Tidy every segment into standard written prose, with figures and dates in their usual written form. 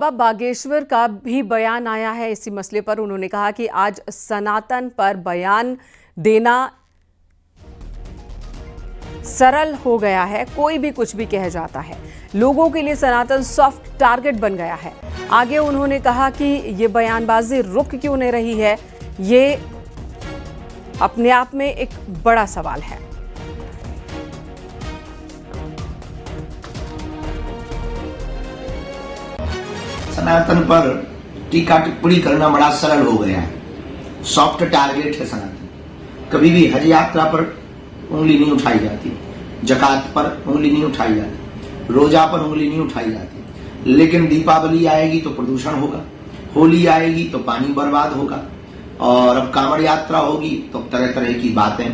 बाबा बागेश्वर का भी बयान आया है इसी मसले पर। उन्होंने कहा कि आज सनातन पर बयान देना सरल हो गया है, कोई भी कुछ भी कह जाता है। लोगों के लिए सनातन सॉफ्ट टारगेट बन गया है। आगे उन्होंने कहा कि ये बयानबाजी रुक क्यों नहीं रही है, ये अपने आप में एक बड़ा सवाल है। सनातन पर टीका टिप्पणी करना बड़ा सरल हो गया है, सॉफ्ट टारगेट है सनातन। कभी भी हज यात्रा पर उंगली नहीं उठाई जाती, जकात पर उंगली नहीं उठाई जाती, रोजा पर उंगली नहीं उठाई जाती। लेकिन दीपावली आएगी तो प्रदूषण होगा, होली आएगी तो पानी बर्बाद होगा, और अब कांवड़ यात्रा होगी तो तरह तरह की बातें।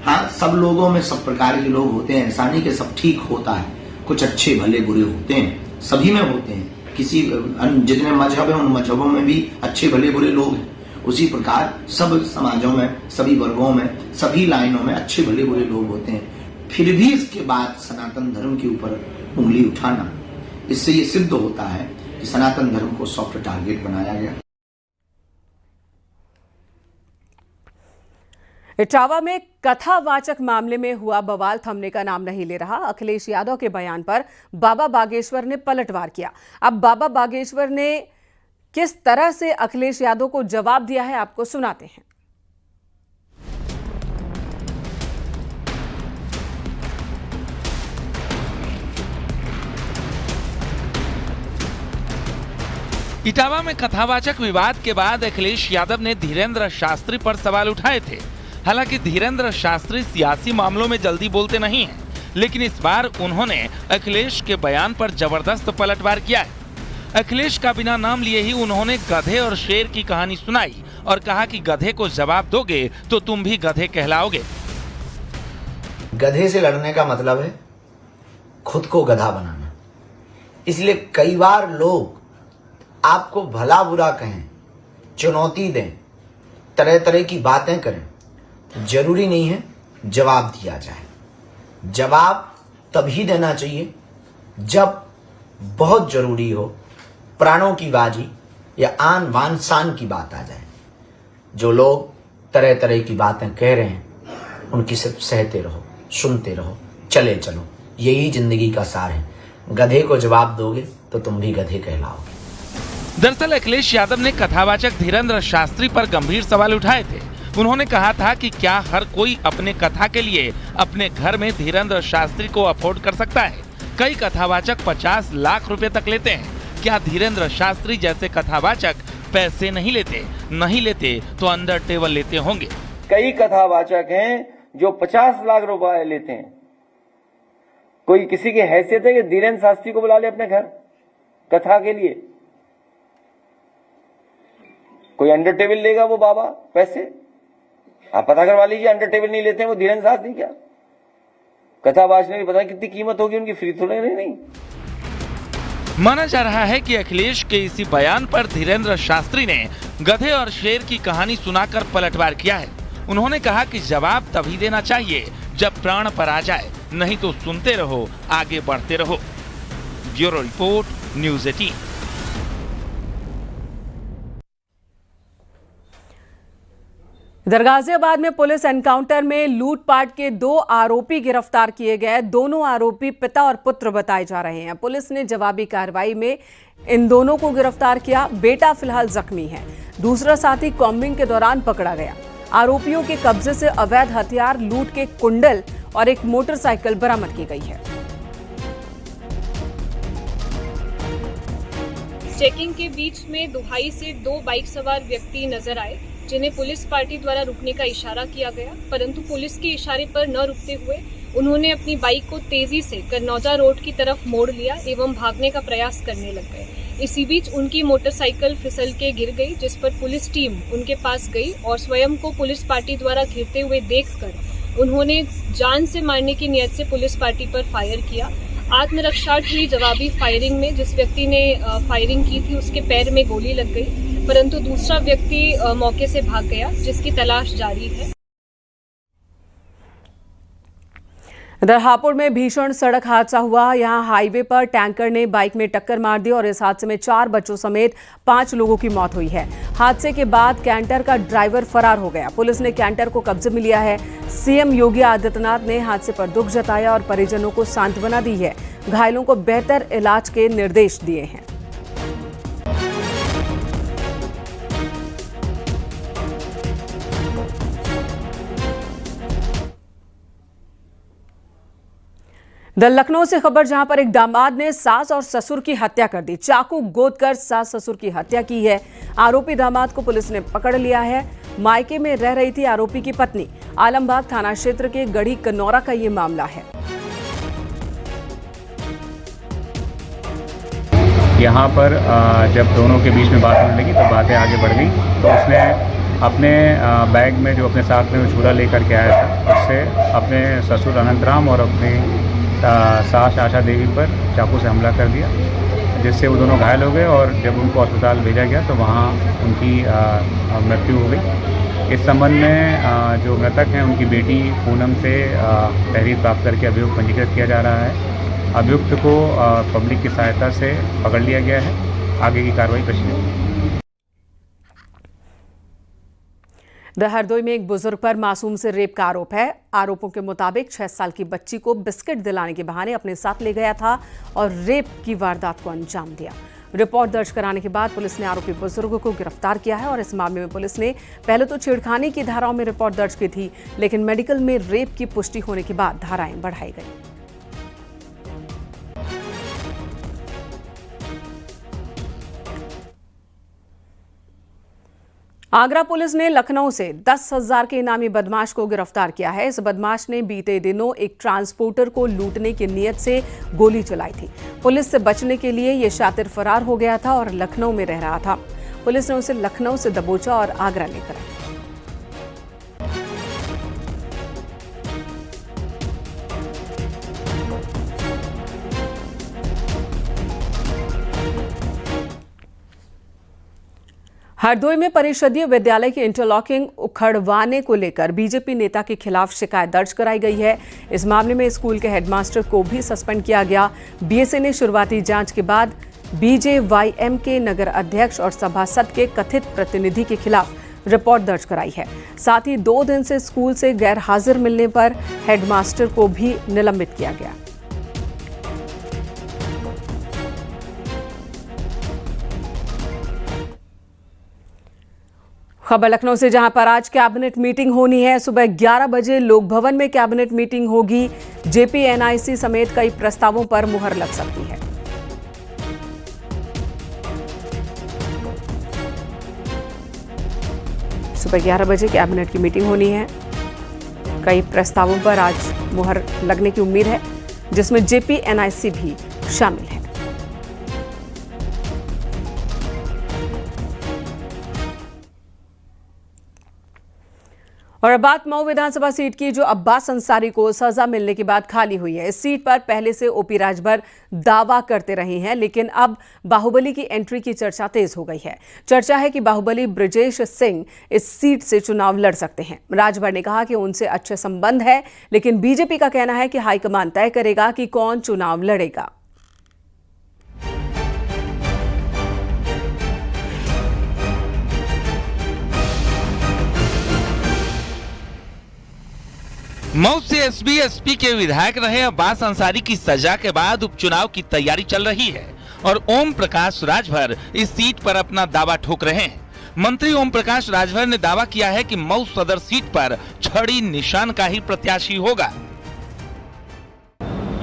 हाँ, सब लोगों में सब प्रकार के लोग होते हैं, ऐसा नहीं कि सब ठीक होता है। कुछ अच्छे भले बुरे होते हैं, सभी में होते हैं। किसी जितने मजहब है उन मजहबों में भी अच्छे भले बुरे लोग हैं। उसी प्रकार सब समाजों में, सभी वर्गों में, सभी लाइनों में अच्छे भले बुरे लोग होते हैं। फिर भी इसके बाद सनातन धर्म के ऊपर उंगली उठाना, इससे ये सिद्ध होता है कि सनातन धर्म को सॉफ्ट टारगेट बनाया गया। इटावा में कथावाचक मामले में हुआ बवाल थमने का नाम नहीं ले रहा। अखिलेश यादव के बयान पर बाबा बागेश्वर ने पलटवार किया। अब बाबा बागेश्वर ने किस तरह से अखिलेश यादव को जवाब दिया है, आपको सुनाते हैं। इटावा में कथावाचक विवाद के बाद अखिलेश यादव ने धीरेन्द्र शास्त्री पर सवाल उठाए थे। हालांकि धीरेन्द्र शास्त्री सियासी मामलों में जल्दी बोलते नहीं हैं, लेकिन इस बार उन्होंने अखिलेश के बयान पर जबरदस्त पलटवार किया है। अखिलेश का बिना नाम लिए ही उन्होंने गधे और शेर की कहानी सुनाई और कहा कि गधे को जवाब दोगे तो तुम भी गधे कहलाओगे। गधे से लड़ने का मतलब है खुद को गधा बनाना। इसलिए कई बार लोग आपको भला बुरा कहें, चुनौती दें, तरह तरह की बातें करें, जरूरी नहीं है जवाब दिया जाए। जवाब तभी देना चाहिए जब बहुत जरूरी हो, प्राणों की बाजी या आन बान शान की बात आ जाए। जो लोग तरह तरह की बातें कह रहे हैं उनकी सिर्फ सहते रहो, सुनते रहो, चले चलो, यही जिंदगी का सार है। गधे को जवाब दोगे तो तुम भी गधे कहलाओगे। दरअसल अखिलेश यादव ने कथावाचक धीरेन्द्र शास्त्री पर गंभीर सवाल उठाए थे। उन्होंने कहा था कि क्या हर कोई अपने कथा के लिए अपने घर में धीरेन्द्र शास्त्री को अफोर्ड कर सकता है? कई कथावाचक 50 लाख रुपए तक लेते हैं। क्या धीरेन्द्र शास्त्री जैसे कथावाचक पैसे नहीं लेते तो अंडर टेबल लेते होंगे? कई कथावाचक हैं जो 50 लाख रुपए लेते हैं। कोई किसी की हैसियत है कि धीरेन्द्र शास्त्री को बुला ले अपने घर कथा के लिए? कोई अंडर टेबल लेगा वो बाबा पैसे? आप पता करवा लीजिए, अंडर टेबल नहीं लेते हैं वो धीरेन्द्र शास्त्री। क्या कथा बाजने की पता कितनी कीमत होगी उनकी, फ्री थोड़े नहीं। माना जा रहा है कि अखिलेश के इसी बयान पर धीरेन्द्र शास्त्री ने गधे और शेर की कहानी सुनाकर पलटवार किया है। उन्होंने कहा कि जवाब तभी देना चाहिए जब प्राण पर आ जाए, नहीं तो सुनते रहो, आगे बढ़ते रहो। Bureau report, news 18। इधर गाजियाबाद में पुलिस एनकाउंटर में लूटपाट के 2 आरोपी गिरफ्तार किए गए। दोनों आरोपी पिता और पुत्र बताए जा रहे हैं। पुलिस ने जवाबी कार्रवाई में इन दोनों को गिरफ्तार किया। बेटा फिलहाल जख्मी है, दूसरा साथी कॉम्बिंग के दौरान पकड़ा गया। आरोपियों के कब्जे से अवैध हथियार, लूट के कुंडल और एक मोटरसाइकिल बरामद की गई है। चेकिंग के बीच में दुहाई से 2 बाइक सवार व्यक्ति नजर आए, जिन्हें पुलिस पार्टी द्वारा रुकने का इशारा किया गया, परंतु पुलिस के इशारे पर न रुकते हुए उन्होंने अपनी बाइक को तेजी से कन्नौजा रोड की तरफ मोड़ लिया एवं भागने का प्रयास करने लग गए। इसी बीच उनकी मोटरसाइकिल फिसल के गिर गई, जिस पर पुलिस टीम उनके पास गई और स्वयं को पुलिस पार्टी द्वारा घिरते हुए देखकर उन्होंने जान से मारने की नियत से पुलिस पार्टी पर फायर किया। आत्मरक्षार्थ हुई जवाबी फायरिंग में जिस व्यक्ति ने फायरिंग की थी उसके पैर में गोली लग गई, परंतु दूसरा व्यक्ति मौके से भाग गया, जिसकी तलाश जारी है। इधर हापुड़ में भीषण सड़क हादसा हुआ। यहां हाईवे पर टैंकर ने बाइक में टक्कर मार दी और इस हादसे में 4 बच्चों समेत 5 लोगों की मौत हुई है। हादसे के बाद कैंटर का ड्राइवर फरार हो गया। पुलिस ने कैंटर को कब्जे में लिया है। सीएम योगी आदित्यनाथ ने हादसे पर दुख जताया और परिजनों को सांत्वना दी है। घायलों को बेहतर इलाज के निर्देश दिए हैं। लखनऊ से खबर, जहां पर एक दामाद ने सास और ससुर की हत्या कर दी। चाकू गोदकर सास ससुर की हत्या की है। आरोपी दामाद को पुलिस ने पकड़ लिया है। मायके में रह रही थी आरोपी की पत्नी। आलमबाग थाना क्षेत्र के गढ़ी कनौरा का ये मामला है। यहाँ पर जब दोनों के बीच में बात होने लगी तो बातें आगे बढ़ गई। तो उसने अपने बैग में जो अपने साथ में छुरा लेकर के आया था, उससे अपने ससुर अनंतराम और अपनी सास आशा देवी पर चाकू से हमला कर दिया, जिससे वो दोनों घायल हो गए। और जब उनको अस्पताल भेजा गया तो वहाँ उनकी मृत्यु हो गई। इस संबंध में जो मृतक हैं उनकी बेटी पूनम से तहरीर प्राप्त करके अभियोग पंजीकृत किया जा रहा है। अभियुक्त को पब्लिक की सहायता से पकड़ लिया गया है। आगे की कार्रवाई प्रश्न होगी। हरदोई में एक बुजुर्ग पर मासूम से रेप का आरोप है। आरोपों के मुताबिक 6 साल की बच्ची को बिस्किट दिलाने के बहाने अपने साथ ले गया था और रेप की वारदात को अंजाम दिया। रिपोर्ट दर्ज कराने के बाद पुलिस ने आरोपी बुजुर्ग को गिरफ्तार किया है और इस मामले में पुलिस ने पहले तो छेड़खानी की धाराओं में रिपोर्ट दर्ज की थी, लेकिन मेडिकल में रेप की पुष्टि होने के बाद धाराएं बढ़ाई गई। आगरा पुलिस ने लखनऊ से 10,000 के इनामी बदमाश को गिरफ्तार किया है। इस बदमाश ने बीते दिनों एक ट्रांसपोर्टर को लूटने की नीयत से गोली चलाई थी। पुलिस से बचने के लिए ये शातिर फरार हो गया था और लखनऊ में रह रहा था। पुलिस ने उसे लखनऊ से दबोचा और आगरा लेकर आई। हरदोई में परिषदीय विद्यालय की इंटरलॉकिंग उखड़वाने को लेकर बीजेपी नेता के खिलाफ शिकायत दर्ज कराई गई है। इस मामले में स्कूल के हेडमास्टर को भी सस्पेंड किया गया। बीएसए ने शुरुआती जांच के बाद बीजेवाईएम के नगर अध्यक्ष और सभासद के कथित प्रतिनिधि के खिलाफ रिपोर्ट दर्ज कराई है। साथ ही 2 दिन से स्कूल से गैर हाजिर मिलने पर हेडमास्टर को भी निलंबित किया गया। खबर लखनऊ से, जहां पर आज कैबिनेट मीटिंग होनी है। सुबह 11 बजे लोक भवन में कैबिनेट मीटिंग होगी। जेपीएनआईसी समेत कई प्रस्तावों पर मुहर लग सकती है। सुबह 11 बजे कैबिनेट की मीटिंग होनी है। कई प्रस्तावों पर आज मुहर लगने की उम्मीद है, जिसमें जेपीएनआईसी भी शामिल है। और अब बात मऊ विधानसभा सीट की, जो अब्बास अंसारी को सजा मिलने के बाद खाली हुई है। इस सीट पर पहले से ओपी राजभर दावा करते रहे हैं, लेकिन अब बाहुबली की एंट्री की चर्चा तेज हो गई है। चर्चा है कि बाहुबली बृजेश सिंह इस सीट से चुनाव लड़ सकते हैं। राजभर ने कहा कि उनसे अच्छे संबंध है, लेकिन बीजेपी का कहना है कि हाईकमान तय करेगा कि कौन चुनाव लड़ेगा। मऊ से एसपी के विधायक रहे अब्बास अंसारी की सजा के बाद उपचुनाव की तैयारी चल रही है और ओम प्रकाश राजभर इस सीट पर अपना दावा ठोक रहे हैं। मंत्री ओम प्रकाश राजभर ने दावा किया है कि मऊ सदर सीट पर छड़ी निशान का ही प्रत्याशी होगा।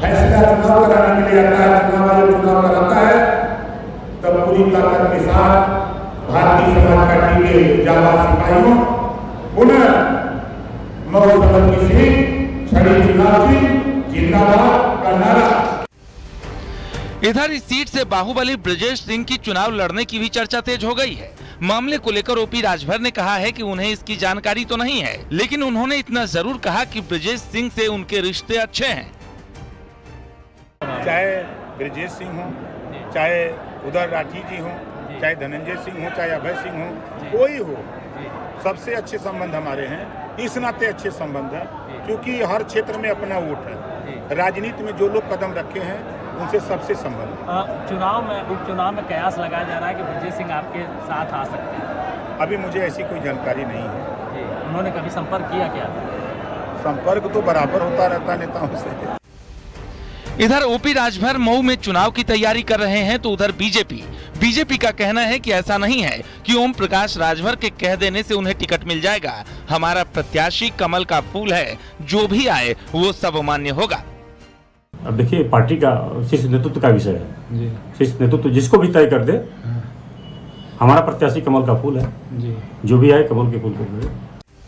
फैसला चुनाव कराने के लिए आता है, चुनाव कराता है, तब पूरी ताकत के साथ भारतीय समाज पार्टी के जाबाज सिपाहियों पुनः मऊ सदर की सीट छड़ी चुनाव की जिंदाबाद का नारा। इधर इस सीट से बाहुबली बृजेश सिंह की चुनाव लड़ने की भी चर्चा तेज हो गई है। मामले को लेकर ओपी राजभर ने कहा है कि उन्हें इसकी जानकारी तो नहीं है, लेकिन उन्होंने इतना जरूर कहा कि बृजेश सिंह से उनके रिश्ते अच्छे हैं। चाहे बृजेश सिंह हो, चाहे उदय राठी जी हो, चाहे धनंजय सिंह हो, चाहे अभय सिंह हो, कोई हो, सबसे अच्छे संबंध हमारे हैं। इस नाते अच्छे संबंध है क्योंकि हर क्षेत्र में अपना वोट है। राजनीति में जो लोग कदम रखे हैं उनसे सबसे संबंध। चुनाव में उपचुनाव में कयास लगाया जा रहा है कि ब्रजेश सिंह आपके साथ आ सकते हैं। अभी मुझे ऐसी कोई जानकारी नहीं है। उन्होंने कभी संपर्क किया क्या? संपर्क तो बराबर होता रहता नेताओं से। इधर ओपी राजभर मऊ में चुनाव की तैयारी कर रहे हैं तो उधर बीजेपी का कहना है कि ऐसा नहीं है कि ओम प्रकाश राजभर के कह देने से उन्हें टिकट मिल जाएगा। हमारा प्रत्याशी कमल का फूल है, जो भी आए वो सब मान्य होगा। अब देखिए, पार्टी का शीर्ष नेतृत्व का विषय है। शीर्ष नेतृत्व जिसको भी तय कर दे, हमारा प्रत्याशी कमल का फूल है जी। जो भी आए कमल के फूल को मिले।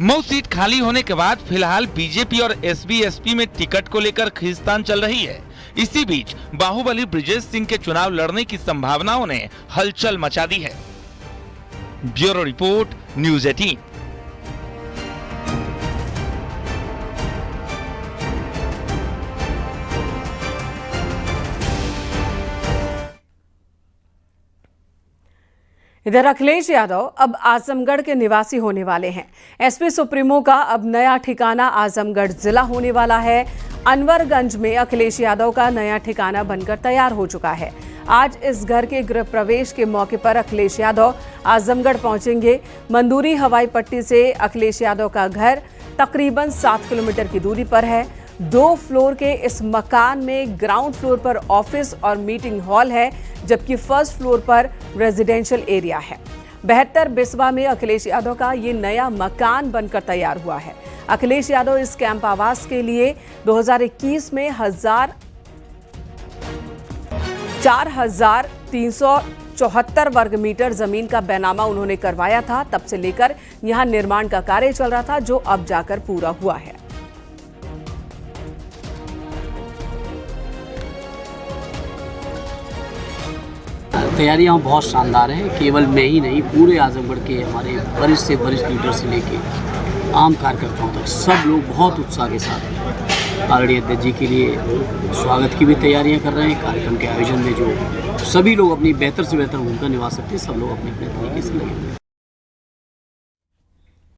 मऊ सीट खाली होने के बाद फिलहाल बीजेपी और एसबी-एसपी में टिकट को लेकर खींचतान चल रही है। इसी बीच बाहुबली ब्रजेश सिंह के चुनाव लड़ने की संभावनाओं ने हलचल मचा दी है। Bureau report, news 18। इधर अखिलेश यादव अब आजमगढ़ के निवासी होने वाले हैं। एसपी सुप्रीमो का अब नया ठिकाना आजमगढ़ जिला होने वाला है। अनवरगंज में अखिलेश यादव का नया ठिकाना बनकर तैयार हो चुका है। आज इस घर के गृह प्रवेश के मौके पर अखिलेश यादव आजमगढ़ पहुंचेंगे। मंदूरी हवाई पट्टी से अखिलेश यादव का घर तकरीबन 7 किलोमीटर की दूरी पर है। 2 फ्लोर के इस मकान में ग्राउंड फ्लोर पर ऑफिस और मीटिंग हॉल है, जबकि फर्स्ट फ्लोर पर रेजिडेंशियल एरिया है। 72 बिस्वा में अखिलेश यादव का ये नया मकान बनकर तैयार हुआ है। अखिलेश यादव इस कैंप आवास के लिए 2021 में 4,374 वर्ग मीटर जमीन का बैनामा उन्होंने करवाया था। तब से लेकर यहां निर्माण का कार्य चल रहा था, जो अब जाकर पूरा हुआ है। तैयारियां बहुत शानदार हैं। केवल मैं ही नहीं, पूरे आजमगढ़ के हमारे वरिष्ठ से वरिष्ठ लीडर से लेके आम कार्यकर्ताओं तक सब लोग बहुत उत्साह के साथ आदरणीय अध्यक्ष जी के लिए स्वागत की भी तैयारियां कर रहे हैं। कार्यक्रम के आयोजन में जो सभी लोग अपनी बेहतर से बेहतर भूमिका निभा सकते हैं, सब लोग अपने अपने तरीके से लगे।